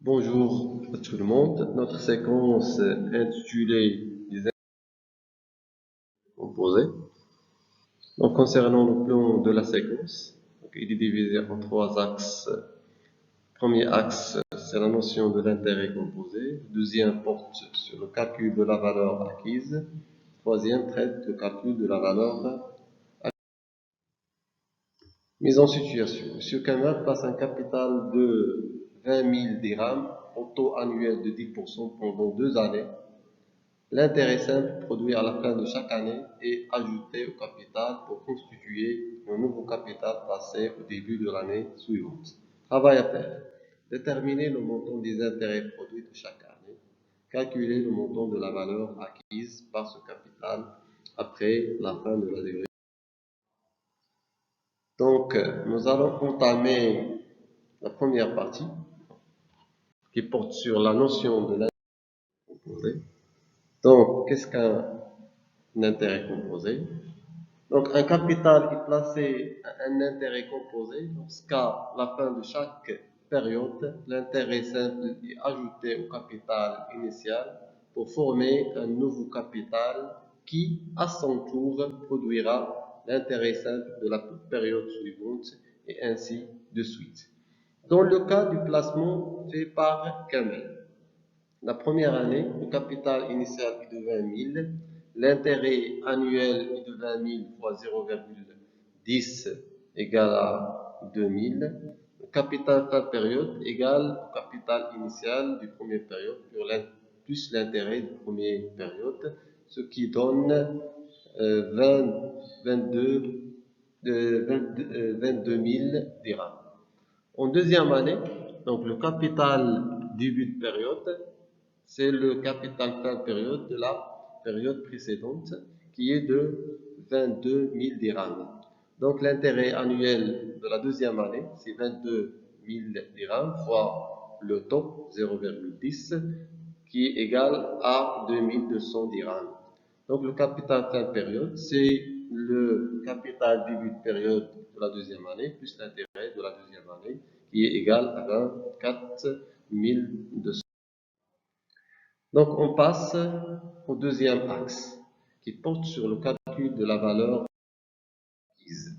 Bonjour à tout le monde. Notre séquence intitulée les intérêts composés. Donc, concernant le plan de la séquence, il est divisé en trois axes. Premier axe, c'est la notion de l'intérêt composé. Deuxième porte sur le calcul de la valeur acquise. Troisième traite le calcul de la valeur acquise. Mise en situation. M. Kamal passe un capital de 20 000 dirhams au taux annuel de 10% pendant 2 années. L'intérêt simple produit à la fin de chaque année est ajouté au capital pour constituer un nouveau capital passé au début de l'année suivante. Travail à faire. Déterminer le montant des intérêts produits de chaque année. Calculer le montant de la valeur acquise par ce capital après la fin de la durée. Donc, nous allons entamer la première partie qui porte sur la notion de l'intérêt composé. Donc, qu'est-ce qu'un intérêt composé? Donc, un capital est placé à un intérêt composé lorsqu'à la fin de chaque période, l'intérêt simple est ajouté au capital initial pour former un nouveau capital qui, à son tour, produira l'intérêt simple de la période suivante et ainsi de suite. Dans le cas du placement fait par Kamel, la première année, le capital initial est de 20 000, l'intérêt annuel est de 20 000 fois 0,10 égale à 2 000. Le capital fin période égale au capital initial du premier période plus l'intérêt de première période, ce qui donne 22 000 dirhams. En deuxième année, donc le capital début de période, c'est le capital fin période de la période précédente qui est de 22 000 dirhams. Donc l'intérêt annuel de la deuxième année, c'est 22 000 dirhams fois le taux 0,10 qui est égal à 2200 dirhams. Donc le capital fin période, c'est le capital début de période de la deuxième année plus l'intérêt de la deuxième année qui est égal à 24 200. Donc on passe au deuxième axe qui porte sur le calcul de la valeur acquise.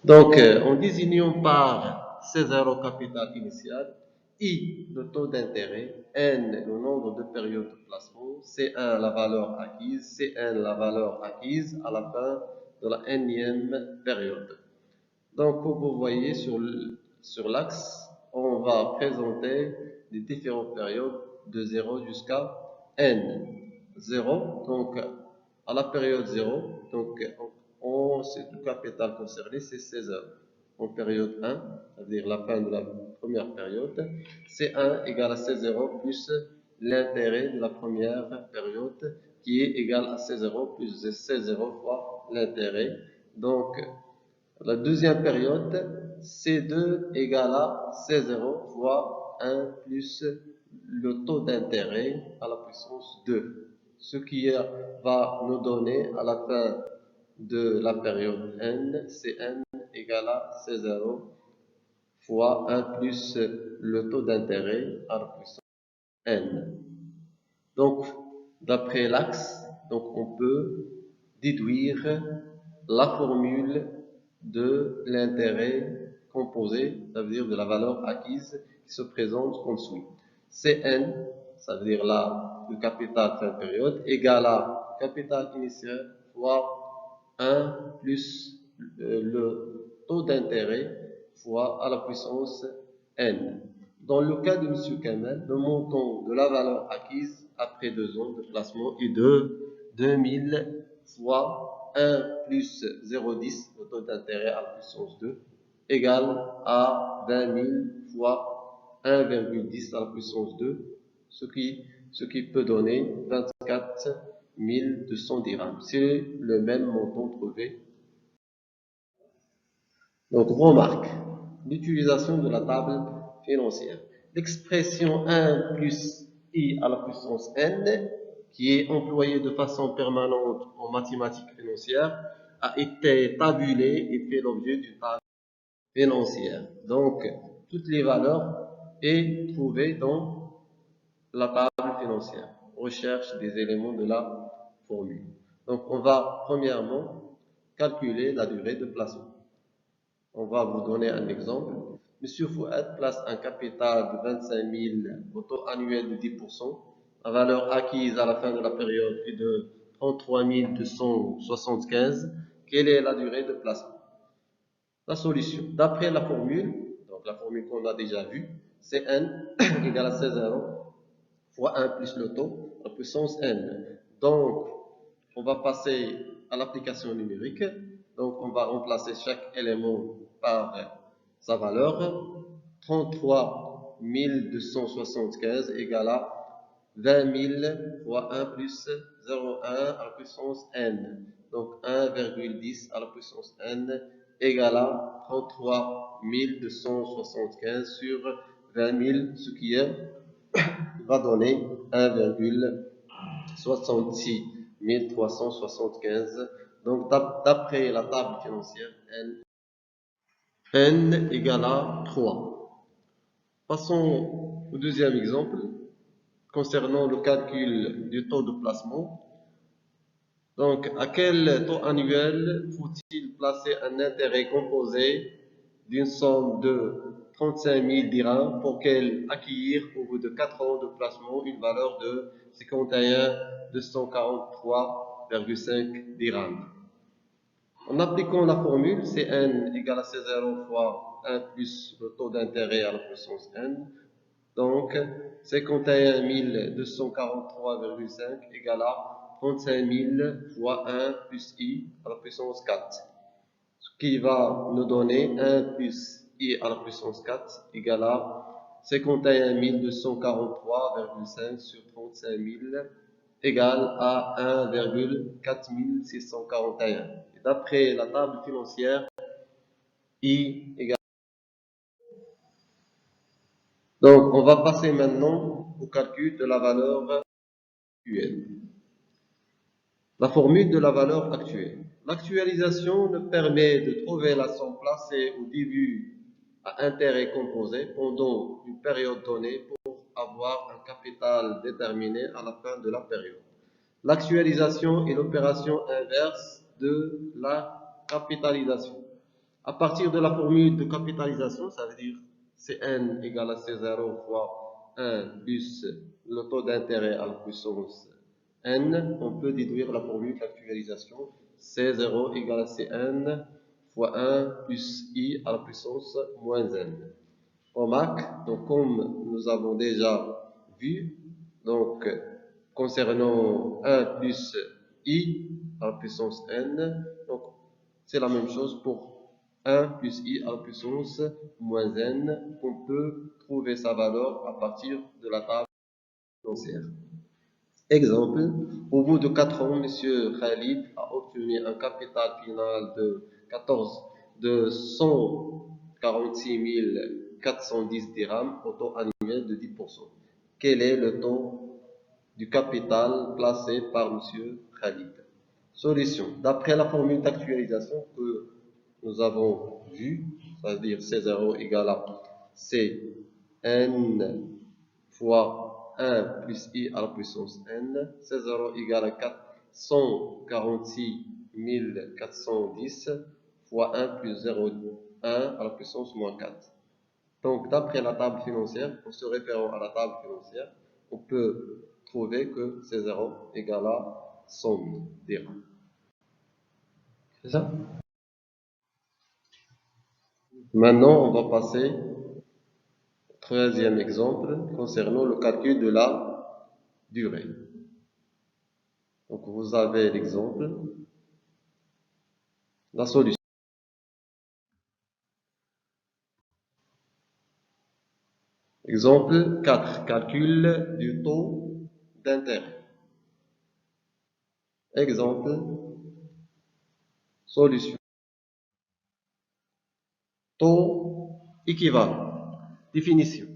Donc en désignant par C0 capital initial, I le taux d'intérêt, N le nombre de périodes de placement, C1 la valeur acquise, Cn la valeur acquise à la fin de la nème période. Donc comme vous voyez sur l'axe, on va présenter les différentes périodes de 0 jusqu'à n. 0, donc à la période 0, donc c'est le capital concerné, c'est 16 heures. En période 1, c'est-à-dire la fin de la première période, C1 égale à 16 euros plus l'intérêt de la première période qui est égal à 16 euros plus 16 euros fois l'intérêt. Donc, la deuxième période, C2 égale à 16 euros fois 1 plus le taux d'intérêt à la puissance 2. Ce qui va nous donner à la fin de la période N, Cn égale à 16 euros fois 1 plus le taux d'intérêt à la puissance N. Donc, d'après l'axe, on peut déduire la formule de l'intérêt composé, ça veut dire de la valeur acquise qui se présente comme suit. Cn, ça veut dire le capital fin période, égale à capital initial fois 1 plus le taux d'intérêt fois à la puissance n. Dans le cas de M. Kamel, le montant de la valeur acquise après 2 ans de placement est de 2000 fois 1 plus 0,10, le taux d'intérêt à la puissance 2, égale à 20 000 fois 1,10 à la puissance 2, ce qui peut donner 24 200 dirhams. C'est le même montant trouvé. Donc, remarque, l'utilisation de la table financière. L'expression 1 plus I à la puissance n, qui est employée de façon permanente en mathématiques financières, a été tabulée et fait l'objet d'une table financière. Donc, toutes les valeurs est trouvé dans la table financière. Recherche des éléments de la formule. Donc, on va premièrement calculer la durée de placement. On va vous donner un exemple. Monsieur Fouad place un capital de 25 000 au taux annuel de 10%. La valeur acquise à la fin de la période est de 33 275. Quelle est la durée de placement? La solution, d'après la formule, donc la formule qu'on a déjà vue, c'est n égale à 16 fois 1 plus le taux, la puissance n. Donc, on va passer à l'application numérique. Donc, on va remplacer chaque élément par sa valeur. 33 275 égale à 20 000 fois 1 plus 0,1 à la puissance n. Donc, 1,10 à la puissance n égale à 33 275 sur 20 000, ce qui va donner 1,66 375. Donc, d'après la table financière, n égale à 3. Passons au deuxième exemple concernant le calcul du taux de placement. Donc, à quel taux annuel faut-il placer un intérêt composé d'une somme de 35 000 dirhams pour qu'elle acquire au bout de 4 ans de placement une valeur de 51 243,5 dirhams? En appliquant la formule Cn égale à C0 fois 1 plus le taux d'intérêt à la puissance n, donc 51 243,5 égale à 35 000 fois 1 plus i à la puissance 4, ce qui va nous donner 1 plus i à la puissance 4 égale à 51 243,5 sur 35 000 égale à 1,4641. Et d'après la table financière, I égale. Donc, on va passer maintenant au calcul de la valeur actuelle. La formule de la valeur actuelle. L'actualisation nous permet de trouver la somme placée au début à intérêt composé pendant une période donnée pour avoir un capital déterminé à la fin de la période. L'actualisation est l'opération inverse de la capitalisation. À partir de la formule de capitalisation, ça veut dire Cn égale à C0 fois 1 plus le taux d'intérêt à la puissance n, on peut déduire la formule d'actualisation C0 égale à Cn fois 1 plus i à la puissance moins n. Au MAC, donc comme nous avons déjà vu, donc concernant 1 plus i à la puissance n, donc c'est la même chose pour 1 plus i à la puissance moins n, on peut trouver sa valeur à partir de la table financière. Exemple, au bout de 4 ans, M. Khalid a obtenu un capital final de 146 410 dirhams au taux annuel de 10%. Quel est le taux du capital placé par M. Khalid? Solution. D'après la formule d'actualisation que nous avons vue, c'est-à-dire C0 égale à Cn fois 1 plus i à la puissance n, C0 égale à 146 410 fois 1 plus 0,1 à la puissance moins 4. Donc, d'après la table financière, en se référant à la table financière, on peut trouver que C0 égale à 100 dirhams. C'est ça? Maintenant, on va passer au troisième exemple concernant le calcul de la durée. Donc, vous avez l'exemple, la solution. Exemple 4, calcul du taux d'intérêt. Exemple, solution. Taux équivalent. Définition.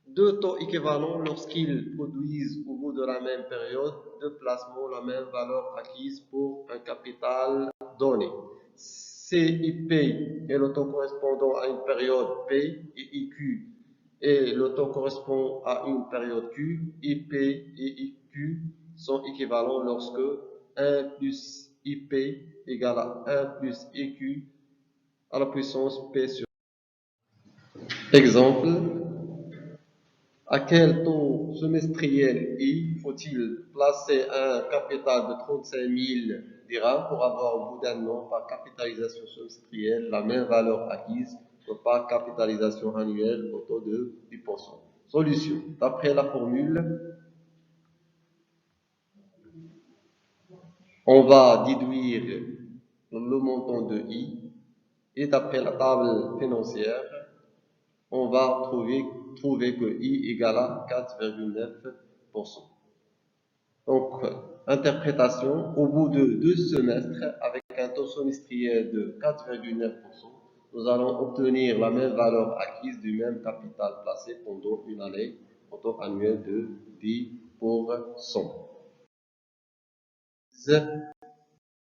Deux taux équivalents lorsqu'ils produisent au bout de la même période de placement la même valeur acquise pour un capital donné. CIP est le taux correspondant à une période P et IQ et le taux correspond à une période Q, IP et IQ sont équivalents lorsque 1 plus IP égale à 1 plus IQ à la puissance P sur. Exemple, à quel taux semestriel I faut-il placer un capital de 35 000 dirhams pour avoir au bout d'un an par capitalisation semestrielle la même valeur acquise que par capitalisation annuelle au taux de 10%. Solution. D'après la formule, on va déduire le montant de I et d'après la table financière, on va trouver que I égale à 4,9%. Donc, interprétation, au bout de 2 semestres, avec un taux semestriel de 4,9%, nous allons obtenir la même valeur acquise du même capital placé pendant une année, au taux annuel de 10%.